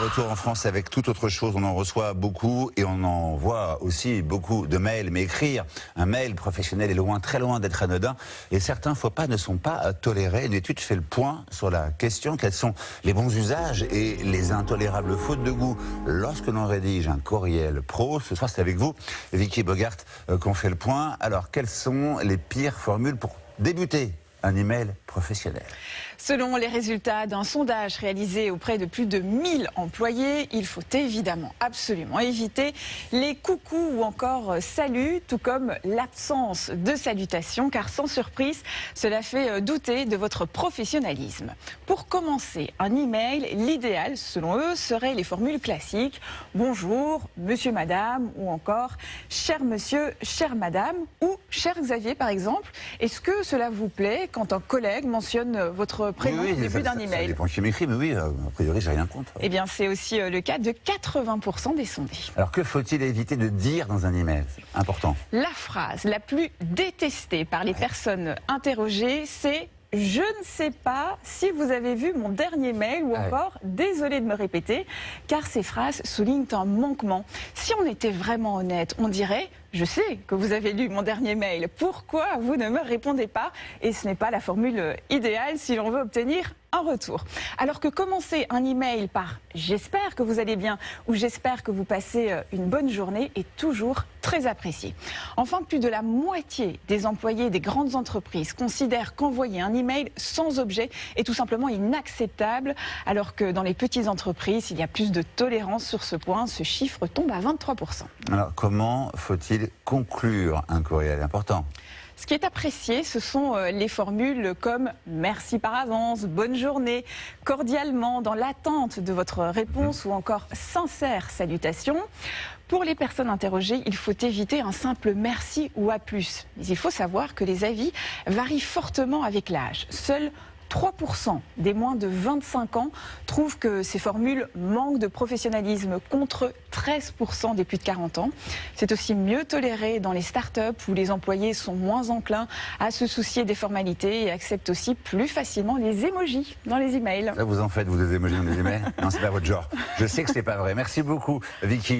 retour en France avec toute autre chose. On en reçoit beaucoup et on en voit aussi beaucoup de mails. Mais écrire un mail professionnel est loin, très loin d'être anodin. Et certains faux pas ne sont pas tolérés. Une étude fait le point sur la question quels sont les bons usages et les intolérables fautes de goût lorsque l'on rédige un courriel pro. Ce soir, c'est avec vous, Vicky Bogart, qu'on fait le point. Alors, quelles sont les pires formules pour débuter un email professionnel? Selon les résultats d'un sondage réalisé auprès de plus de 1000 employés, il faut évidemment absolument éviter les coucous ou encore salut, tout comme l'absence de salutation, car sans surprise, cela fait douter de votre professionnalisme. Pour commencer un email, l'idéal, selon eux, seraient les formules classiques « Bonjour, monsieur, madame » ou encore « Cher monsieur, chère madame » ou « Cher Xavier » par exemple. Est-ce que cela vous plaît quand un collègue mentionne votre prénom au début d'un email? Ça dépend qui m'écrit, mais oui, a priori, j'ai rien contre. Eh bien, c'est aussi le cas de 80% des sondés. Alors, que faut-il éviter de dire dans un email? C'est important. La phrase la plus détestée par les personnes interrogées, c'est « Je ne sais pas si vous avez vu mon dernier mail » ou encore « Désolé de me répéter », car ces phrases soulignent un manquement. Si on était vraiment honnête, on dirait « Je sais que vous avez lu mon dernier mail, pourquoi vous ne me répondez pas ?» Et ce n'est pas la formule idéale si l'on veut obtenir un retour. Alors que commencer un email par « J'espère que vous allez bien » ou « J'espère que vous passez une bonne journée » est toujours très apprécié. Enfin, plus de la moitié des employés des grandes entreprises considèrent qu'envoyer un email sans objet est tout simplement inacceptable, alors que dans les petites entreprises, il y a plus de tolérance sur ce point. Ce chiffre tombe à 23%. Alors, comment faut-il conclure un courriel important? Ce qui est apprécié, ce sont les formules comme « merci par avance »,« bonne journée »,« cordialement », dans l'attente de votre réponse ou encore « sincère salutation ». Pour les personnes interrogées, il faut éviter un simple « merci » ou « à plus ». Mais il faut savoir que les avis varient fortement avec l'âge. Seuls 3% des moins de 25 ans trouvent que ces formules manquent de professionnalisme contre 13% des plus de 40 ans. C'est aussi mieux toléré dans les startups où les employés sont moins enclins à se soucier des formalités et acceptent aussi plus facilement les emojis dans les emails. Ça, vous en faites, vous, des emojis dans les emails? Non, c'est pas votre genre. Je sais que c'est pas vrai. Merci beaucoup, Vicky.